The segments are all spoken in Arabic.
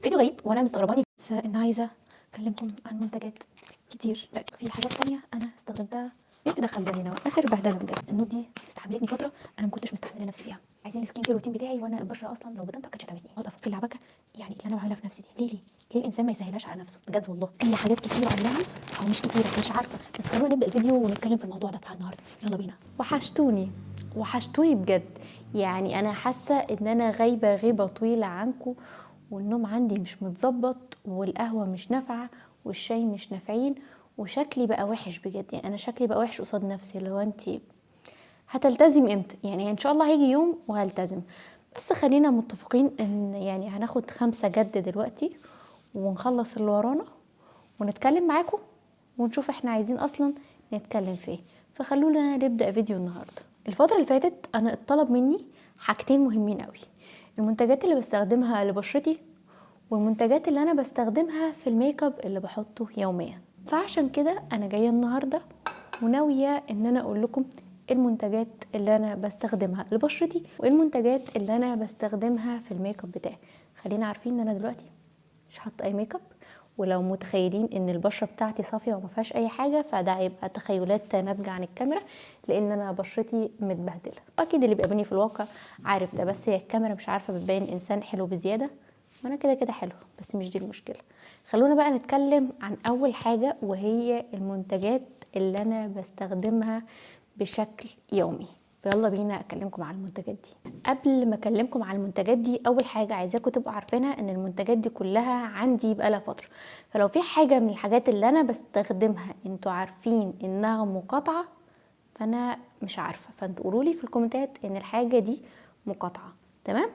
فيديو غريب وانا مستغرباني، بس ان عايزه اكلمكم عن منتجات كتير. لا في حاجات تانية انا استخدمتها. ايه اللي دخل ده هنا؟ اخر بهدله بجد. النوت دي استحملتني فتره انا ما كنتش مستحمله نفسي فيها. عايزين السكين كير روتين بتاعي، وانا البشره اصلا لو بطنت كانت شتمتني. اقعد افك العبكه يعني اللي انا بعملها في نفسي دي. ليه الانسان ما يسهلهاش على نفسه بجد؟ والله اي حاجات كتير عاملاها او مش كتير مش عارفه، بس خلونا نبدا الفيديو ونتكلم في الموضوع ده بتاع النهارده. يلا بينا. وحشتوني بجد. يعني انا حاسه ان انا غيبه طويله عنكم، والنوم عندي مش متظبط، والقهوه مش نافعه، والشاي مش نافعين، وشكلي بقى وحش بجد. يعني انا شكلي بقى وحش قصاد نفسي. اللي هو انت هتلتزم امتى؟ يعني ان شاء الله هيجي يوم وهلتزم، بس خلينا متفقين ان يعني هناخد 5 جد دلوقتي ونخلص اللي ورانا ونتكلم معاكم ونشوف احنا عايزين اصلا نتكلم في ايه. فخلونا نبدا فيديو النهارده. الفتره اللي فاتت انا اتطلب مني حاجتين مهمين قوي: المنتجات اللي بستخدمها لبشرتي، والمنتجات اللي انا بستخدمها في الميك اب اللي بحطه يوميا. فعشان كده انا جايه النهارده وناويه ان انا اقول لكم المنتجات اللي انا بستخدمها لبشرتي وايه المنتجات اللي انا بستخدمها في الميك اب بتاعي. خلينا عارفين ان انا دلوقتي مش حاطه اي ميك اب، ولو متخيلين ان البشره بتاعتي صافيه وما فيهاش اي حاجه فده هيبقى تخيلات ناتجه عن الكاميرا، لان انا بشرتي متبهدله. اكيد اللي بيقابلني في الواقع عارف ده، بس هي الكاميرا مش عارفه بتبين انسان حلو بزياده، وانا كده حلو، بس مش دي المشكله. خلونا بقى نتكلم عن اول حاجه، وهي المنتجات اللي انا بستخدمها بشكل يومي. يلا بينا اكلمكم عن المنتجات دي. قبل ما اكلمكم عن المنتجات دي، اول حاجه عايزاكم تبقوا عارفينها ان المنتجات دي كلها عندي بقالها فتره. فلو في حاجه من الحاجات اللي انا بستخدمها انتوا عارفين انها مقاطعه، فانا مش عارفه، فانتوا قولوا لي في الكومنتات ان الحاجه دي مقاطعه. تمام.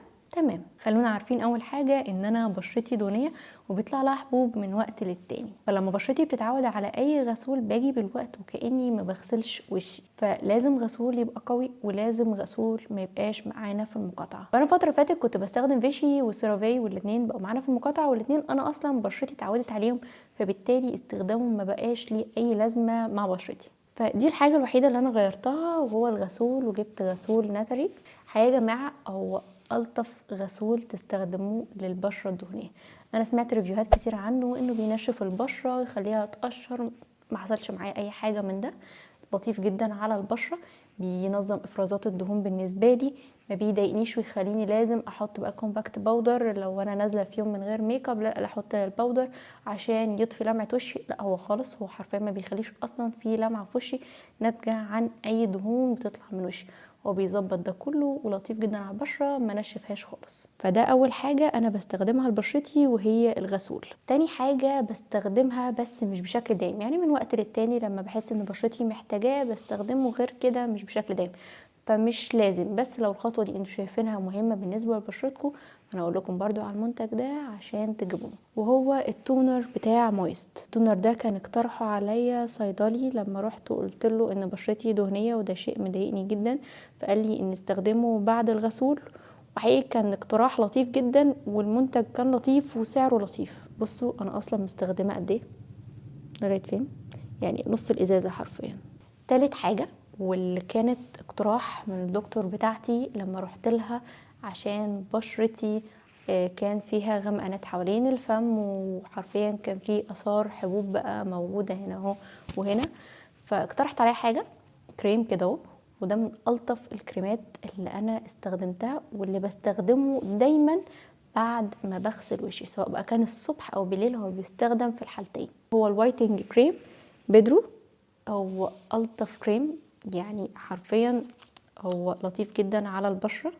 خلونا عارفين اول حاجه ان انا بشرتي دهنيه وبيطلع لها حبوب من وقت للتاني. فلما بشرتي بتتعود على اي غسول باجي بالوقت وكاني ما بغسلش وشي، فلازم غسول يبقى قوي، ولازم غسول ما يبقاش معانا في المقاطعه. فانا فتره فاتت كنت بستخدم فيشي وسيرافي، والاثنين بقوا معانا في المقاطعه، والاثنين انا اصلا بشرتي اتعودت عليهم، فبالتالي استخدامهم ما بقاش ليه اي لازمه مع بشرتي. فدي الحاجه الوحيده اللي انا غيرتها، وهو الغسول. وجبت غسول ناتري. حقيقة يا جماعه هو ألطف غسول تستخدموه للبشرة الدهنية. أنا سمعت ريفيوهات كتير عنه إنه بينشف البشرة ويخليها تقشر، ما حصلش معايا أي حاجة من ده. لطيف جدا على البشرة، بينظم إفرازات الدهون بالنسبة لي، ما بيضايقنيش ويخليني لازم أحط بقى كومباكت باودر لو أنا نازلة في يوم من غير ميك اب. لا أحط الباودر عشان يطفي لمعة وشي، لا هو خالص، هو حرفيا ما بيخليش أصلا في لمعة في وشي ناتجة عن أي دهون بتطلع من وشي. هو بيظبط ده كله ولطيف جدا على البشره، ما نشفهاش خالص. فده اول حاجه انا بستخدمها لبشرتي وهي الغسول. تاني حاجه بستخدمها بس مش بشكل دايم، يعني من وقت للتاني لما بحس ان بشرتي محتاجاه بستخدمه، غير كده مش بشكل دايم. فمش لازم، بس لو الخطوه دي انتوا شايفينها مهمه بالنسبه لبشرتكم انا اقول لكم برضو على المنتج ده عشان تجيبوه. وهو التونر بتاع مويست. التونر ده كان اقترحه عليا صيدلي لما رحت وقلت له ان بشرتي دهنيه وده شيء مضايقني جدا، فقال لي ان استخدمه بعد الغسول. وحقيقي كان اقتراح لطيف جدا، والمنتج كان لطيف وسعره لطيف. بصوا انا اصلا مستخدمه قد ايه لغايه فين، يعني نص الازازه حرفيا. تالت حاجه، واللي كانت اقتراح من الدكتور بتاعتي لما رحت لها عشان بشرتي كان فيها غمقانات حوالين الفم، وحرفيا كان في اثار حبوب بقى موجوده هنا اهو وهنا. فاقترحت عليها حاجه كريم كده اهو، وده من الطف الكريمات اللي انا استخدمتها واللي بستخدمه دايما بعد ما بغسل وشي، سواء بقى كان الصبح او بالليل. هو بيستخدم في الحالتين. هو الوايتنج كريم بيدرو. هو الطف كريم، يعني حرفيا هو لطيف جدا على البشره،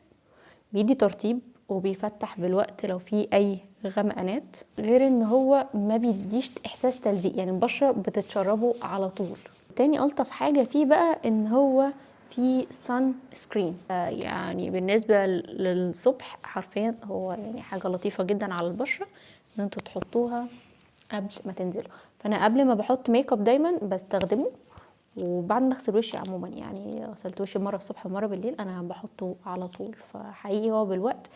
بيدي ترطيب وبيفتح بالوقت لو في اي غمقانات، غير ان هو ما بيديش احساس تلزيق، يعني البشره بتتشربه على طول. تاني الطف حاجه فيه بقى ان هو في سان سكرين، يعني بالنسبه للصبح حرفيا هو يعني حاجه لطيفه جدا على البشره ان انتوا تحطوها قبل ما تنزلوا. فانا قبل ما بحط ميك اب دايما بستخدمه، وبعد ما اغسل وشي عموما، يعني غسلت وشي مره الصبح ومره بالليل انا بحطه على طول. فحقيقي هو بالوقت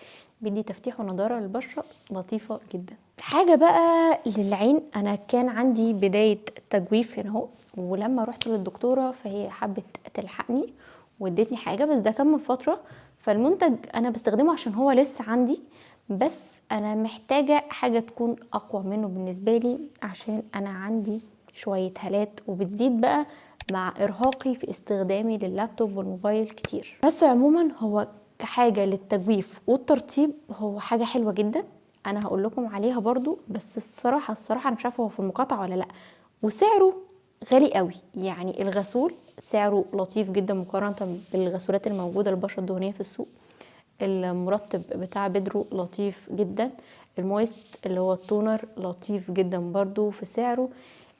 بيدي تفتيح ونضاره للبشره لطيفه جدا. حاجه بقى للعين، انا كان عندي بدايه تجويف هنا اهو، ولما رحت للدكتوره فهي حبت تلحقني وادتني حاجه، بس ده كان من فتره. فالمنتج انا بستخدمه عشان هو لسه عندي، بس انا محتاجة حاجة تكون اقوى منه بالنسبة لي، عشان انا عندي شوية هالات وبتزيد بقى مع ارهاقي في استخدامي لللابتوب والموبايل كتير. بس عموما هو كحاجة للتجويف والترطيب هو حاجة حلوة جدا، انا هقول لكم عليها برضو. بس الصراحة انا مش عارفة هو في المقاطعة ولا لا، وسعره غالي قوي. يعني الغسول سعره لطيف جدا مقارنة بالغسولات الموجودة للبشرة الدهنية في السوق. المرطب بتاع بيدرو لطيف جدا. المويست اللي هو التونر لطيف جدا برضو في سعره.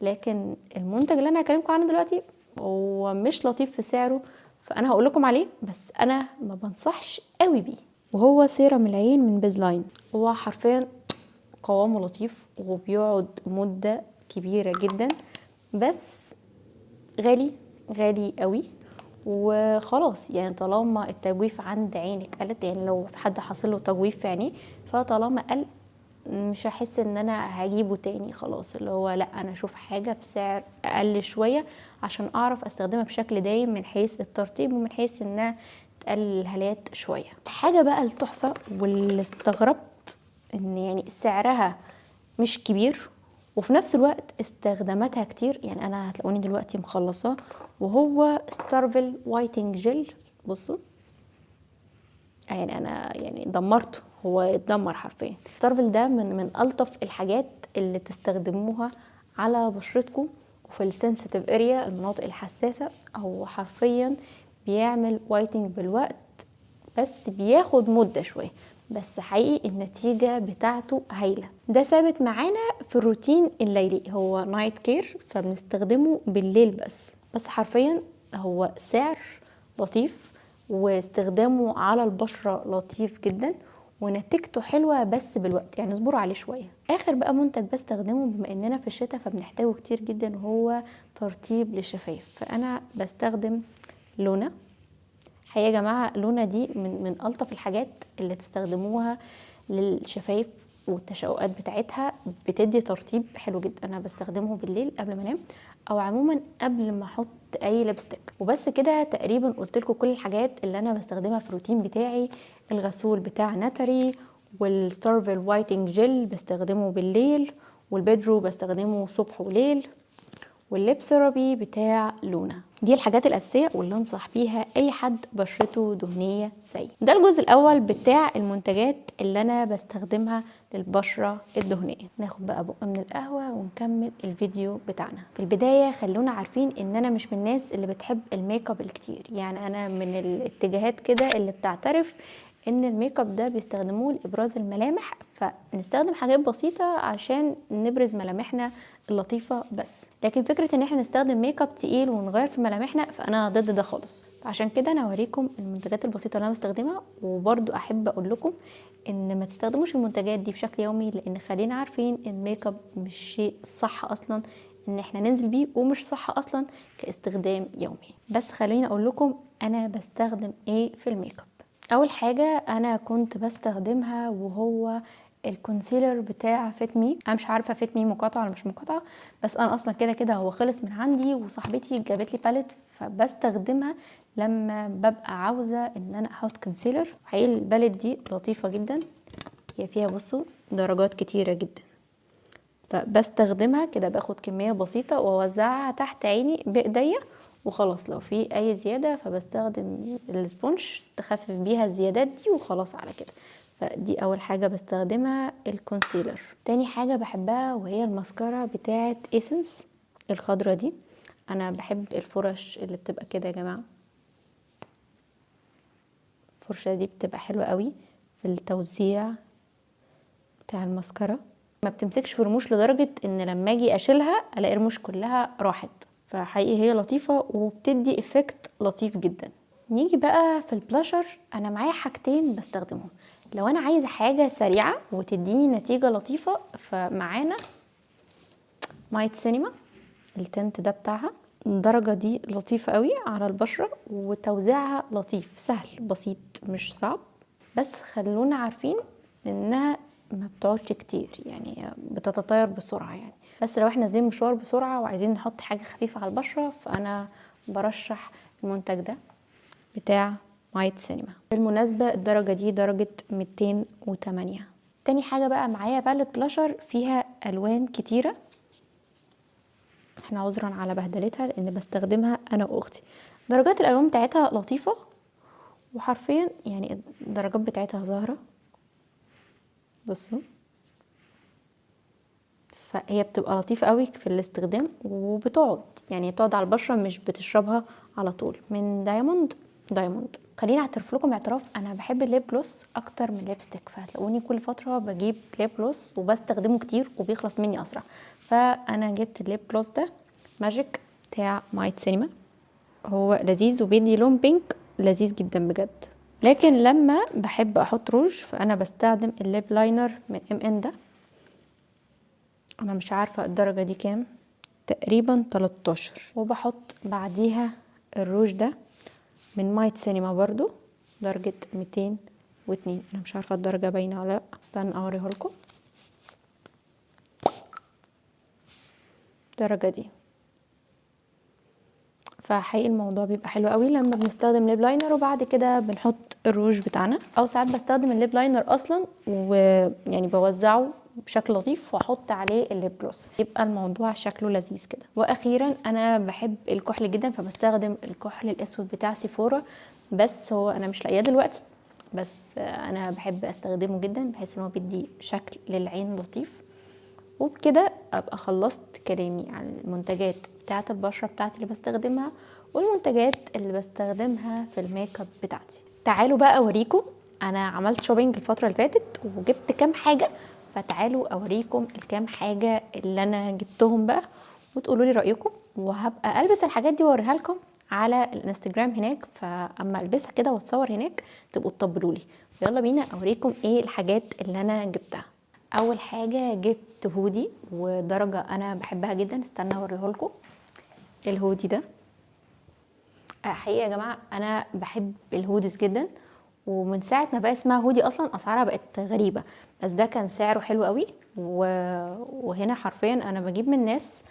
لكن المنتج اللي انا هكلمكم عنه دلوقتي هو مش لطيف في سعره، فانا هقول لكم عليه بس انا ما بنصحش قوي بيه. وهو سيرم العين من بيزلاين. هو حرفيا قوامه لطيف وبيقعد مدة كبيرة جدا، بس غالي، غالي قوي. وخلاص يعني طالما التجويف عند عينك قلت، يعني لو في حد حصل له تجويف في عينيه فطالما قل مش هحس ان انا هجيبه تاني. خلاص اللي هو لا، انا اشوف حاجة بسعر اقل شوية عشان اعرف استخدمها بشكل دايم من حيث الترطيب ومن حيث انها تقلل الهالات شوية. حاجة بقى التحفة واللي استغربت ان يعني سعرها مش كبير وفي نفس الوقت استخداماتها كتير. يعني انا هتلاقوني دلوقتي مخلصاه، وهو ستارفل وايتنج جل. بصوا يعني انا يعني دمرته، هو اتدمر حرفيا. ستارفل ده من الطف الحاجات اللي تستخدموها على بشرتكم وفي السنسيتيف اريا، المناطق الحساسه. هو حرفيا بيعمل وايتنج بالوقت، بس بياخد مدة شوية، بس حقيقي النتيجة بتاعته هايلة. ده ثابت معانا في الروتين الليلي، هو نايت كير فبنستخدمه بالليل بس حرفيا هو سعر لطيف واستخدامه على البشرة لطيف جدا ونتيجته حلوة، بس بالوقت يعني اصبروا عليه شوية. اخر بقى منتج بستخدمه بما اننا في الشتاء فبنحتاجه كتير جدا هو ترطيب للشفايف، فانا بستخدم لونا. حقيقة يا جماعة لونا دي من ألطف الحاجات اللي تستخدموها للشفايف والتشققات بتاعتها، بتدي ترطيب حلو جدا. انا بستخدمه بالليل قبل ما انام او عموما قبل ما احط اي لبستيك. وبس كده تقريبا قلت لكم كل الحاجات اللي انا بستخدمها في الروتين بتاعي. الغسول بتاع ناتري، والستارفل وايتنج جل بستخدمه بالليل، والبيدرو بستخدمه صبح وليل، والليب ثيرابي بتاع لونا. دي الحاجات الاساسيه واللي انصح بيها اي حد بشرته دهنيه زي ده. الجزء الاول بتاع المنتجات اللي انا بستخدمها للبشره الدهنيه. ناخد بقى بق من القهوه ونكمل الفيديو بتاعنا. في البدايه خلونا عارفين ان انا مش من الناس اللي بتحب الميك اب الكتير، يعني انا من الاتجاهات كده اللي بتعترف ان الميك اب ده بيستخدموه لابراز الملامح، فنستخدم حاجات بسيطه عشان نبرز ملامحنا اللطيفه بس. لكن فكره ان احنا نستخدم ميك اب تقيل ونغير في ملامحنا فانا ضد ده خالص. عشان كده انا هوريكم المنتجات البسيطه اللي انا بستخدمها. وبرده احب اقول لكم ان ما تستخدموش المنتجات دي بشكل يومي، لان خلينا عارفين الميك اب مش شيء صح اصلا ان احنا ننزل بيه، ومش صح اصلا كاستخدام يومي. بس خليني اقول لكم انا بستخدم ايه في الميك اب. اول حاجه انا كنت بستخدمها وهو الكونسيلر بتاع فيت مي. انا مش عارفه فيت مي مقاطعه ولا مش مقاطعه، بس انا اصلا كده كده هو خلص من عندي وصاحبتي جابت لي باليت فبستخدمها لما ببقى عاوزه ان انا احط كونسيلر. حقيقي الباليت دي لطيفه جدا، هي فيها بصوا درجات كتيره جدا، فبستخدمها كده باخد كميه بسيطه واوزعها تحت عيني بايديا وخلاص. لو في اي زياده فبستخدم السبونج تخفف بيها الزيادات دي وخلاص على كده. فدي اول حاجه بستخدمها الكونسيلر. تاني حاجه بحبها وهي الماسكارا بتاعه ايسنس الخضره دي. انا بحب الفرش اللي بتبقى كده يا جماعه، الفرشه دي بتبقى حلوه قوي في التوزيع بتاع الماسكارا. ما بتمسكش في رموش لدرجه ان لما اجي اشيلها الاقي رموش كلها راحت، فحقيقي هي لطيفه وبتدي افكت لطيف جدا. نيجي بقى في البلاشر. انا معايا حاجتين بستخدمهم لو انا عايزه حاجه سريعه وتديني نتيجه لطيفه. فمعانا مايت سينما التنت ده بتاعها، الدرجه دي لطيفه قوي على البشره وتوزيعها لطيف سهل بسيط مش صعب. بس خلونا عارفين انها ما بتقعدش كتير، يعني بتتطاير بسرعه يعني. بس لو احنا نازلين مشوار بسرعه وعايزين نحط حاجه خفيفه على البشره فانا برشح المنتج ده بتاع مايت سينما. بالمناسبة الدرجة دي درجة 208. تاني حاجه بقى معايا باليت بلاشر فيها الوان كتيره، احنا عذرا على بهدلتها لان بستخدمها انا واختي. درجات الالوان بتاعتها لطيفه، وحرفيا يعني الدرجات بتاعتها ظاهره، بصوا. فهي بتبقى لطيفه قوي في الاستخدام، وبتقعد يعني بتقعد على البشره، مش بتشربها على طول. من دايموند. خليني اعترف لكم اعتراف، انا بحب الليب جلوس اكتر من الليبستيك، فهتلاقوني كل فتره بجيب ليب جلوس وبستخدمه كتير وبيخلص مني اسرع. فانا جبت الليب جلوس ده ماجيك بتاع مايت سينما، هو لذيذ وبيدي لون بينك لذيذ جدا بجد. لكن لما بحب احط روج فانا بستخدم الليب لاينر من ان ده، انا مش عارفه الدرجه دي كام، تقريبا 13. وبحط بعديها الروج ده من مايت سينما برضو درجه 202. انا مش عارفه الدرجه باينه ولا لا، استنى اوريه لكم. الدرجه دي. فحقيقي الموضوع بيبقى حلو قوي لما بنستخدم ليب لاينر وبعد كده بنحط الروج بتاعنا، او ساعات بستخدم الليب لاينر اصلا ويعني بوزعه بشكل لطيف واحط عليه الليب جلوس، يبقى الموضوع شكله لذيذ كده. واخيرا انا بحب الكحل جدا، فبستخدم الكحل الاسود بتاع سيفورا، بس هو انا مش لاقياه دلوقتي، بس انا بحب استخدمه جدا بحيث ان هو بيدي شكل للعين لطيف. وبكده ابقى خلصت كلامي عن المنتجات بتاعه البشره بتاعتي اللي بستخدمها والمنتجات اللي بستخدمها في الميك اب بتاعتي. تعالوا بقى اوريكم انا عملت شوبينج الفتره اللي فاتت وجبت كام حاجه، فتعالوا اوريكم الكام حاجه اللي انا جبتهم بقى وتقولوا لي رايكم. وهبقى البس الحاجات دي واوريها لكم على الانستجرام هناك، فاما البسها كده واتصور هناك تبقوا تطبلوا لي. يلا بينا اوريكم ايه الحاجات اللي انا جبتها. اول حاجه جبت هودي ودرجه انا بحبها جدا، استنى اوريه لكم. الهودي ده حقيقه يا جماعه انا بحب الهوديز جدا، ومن ساعه ما بقى اسمها هودي اصلا اسعارها بقت غريبه، بس ده كان سعره حلو قوي. وهنا حرفيا انا بجيب من ناس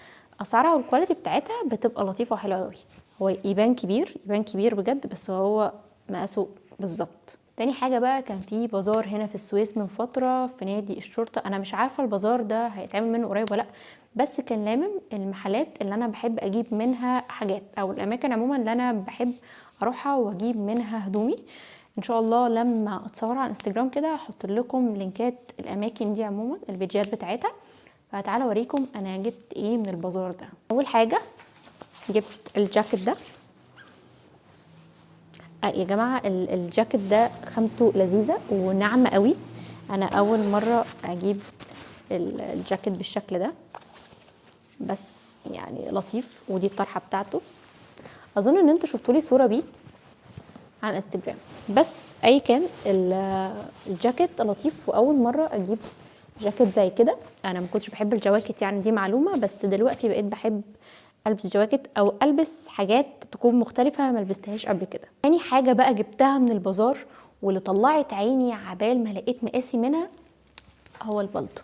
اسعارها والكواليتي بتاعتها بتبقى لطيفه وحلوه قوي. هو يبان كبير، يبان كبير بجد، بس هو مقاسه بالظبط. تاني حاجه بقى كان في بازار هنا في السويس من فتره في نادي الشرطه، انا مش عارفه البازار ده هيتعمل منه قريب ولا لا، بس كان لامم المحلات اللي انا بحب اجيب منها حاجات، او الاماكن عموما اللي انا بحب اروحها واجيب منها هدومي. ان شاء الله لما اتصور على انستجرام كده هحط لكم لينكات الاماكن دي عموما، الفيديوهات بتاعتها. فتعالوا اوريكم انا جبت ايه من البازار ده. اول حاجه جبت الجاكيت ده. يا جماعه الجاكيت ده خامته لذيذه وناعمه قوي، انا اول مره اجيب الجاكيت بالشكل ده، بس يعني لطيف. ودي الطرحه بتاعته، اظن ان انتوا شفتوا لي صوره بيه على الانستجرام. بس اي كان الجاكيت لطيف، واول مره اجيب جاكيت زي كده. انا ما كنتش بحب الجواكت يعني، دي معلومه، بس دلوقتي بقيت بحب البس جواكت او البس حاجات تكون مختلفه ما لبستهاش قبل كده. تاني حاجه بقى جبتها من البازار واللي طلعت عيني عبال ما لقيت مقاسي منها، هو البلطو.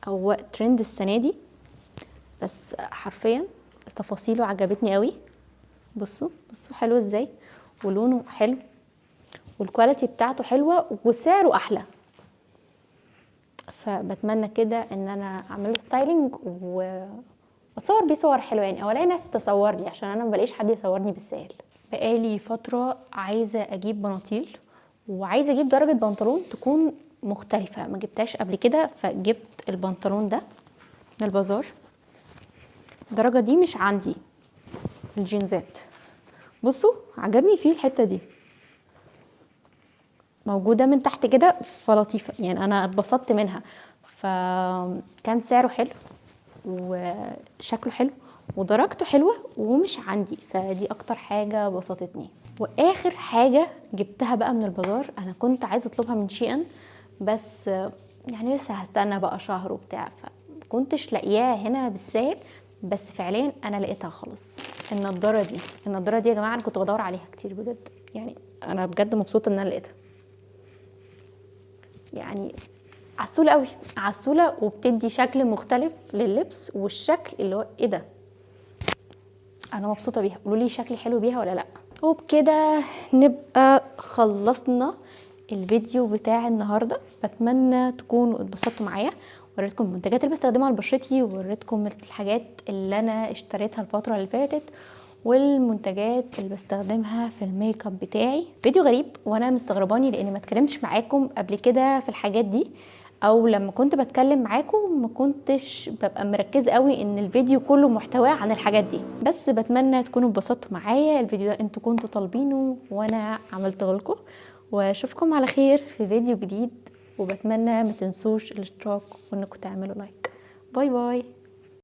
هو ترند السنه دي، بس حرفيا تفاصيله عجبتني قوي. بصوا حلو ازاي، ولونه حلو، والكواليتي بتاعته حلوه، وسعره احلى. فبتمنى كده ان انا اعمل له ستايلنج واتصور بيه صور حلوه يعني، او الاقي ناس تصورني، عشان انا ما بلاقيش حد يصورني بالسهل. بقالي فتره عايزه اجيب بناطيل، وعايزه اجيب درجه بنطلون تكون مختلفه ما جبتهاش قبل كده، فجبت البنطلون ده من البازار. الدرجه دي مش عندي الجينزات، بصوا عجبني فيه الحته دي موجوده من تحت كده، فلطيفه يعني انا اتبسطت منها. فكان سعره حلو وشكله حلو ودرجته حلوه ومش عندي، فدي اكتر حاجه بسطتني. واخر حاجه جبتها بقى من البازار، انا كنت عايزه اطلبها من شيئا، بس يعني لسه هستنى بقى شهر وبتاع، فكنتش لاقياها هنا بالسهل، بس فعليا انا لقيتها خلاص. النضاره دي يا جماعه انا كنت بدور عليها كتير بجد، يعني انا بجد مبسوطه ان انا لقيتها. يعني عسوله قوي، عسوله وبتدي شكل مختلف لللبس، والشكل اللي هو ايه ده، انا مبسوطه بيها. قولوا لي شكلي حلو بيها ولا لا. وبكده نبقى خلصنا الفيديو بتاع النهارده. بتمنى تكونوا اتبسطتوا معايا، وريتكم المنتجات اللي بستخدمها لبشرتي، ووريتكم الحاجات اللي انا اشتريتها الفتره اللي فاتت، والمنتجات اللي بستخدمها في الميك اب بتاعي. فيديو غريب وانا مستغرباني لاني ما اتكلمتش معاكم قبل كده في الحاجات دي، او لما كنت بتكلم معاكم ما كنتش ببقى مركزه قوي ان الفيديو كله محتواه عن الحاجات دي. بس بتمنى تكونوا اتبسطتوا معايا. الفيديو ده انتوا كنتوا طالبينه وانا عملته لكم، واشوفكم على خير في فيديو جديد. وبتمنى ما تنسوش الاشتراك وانكم تعملوا لايك. باي باي.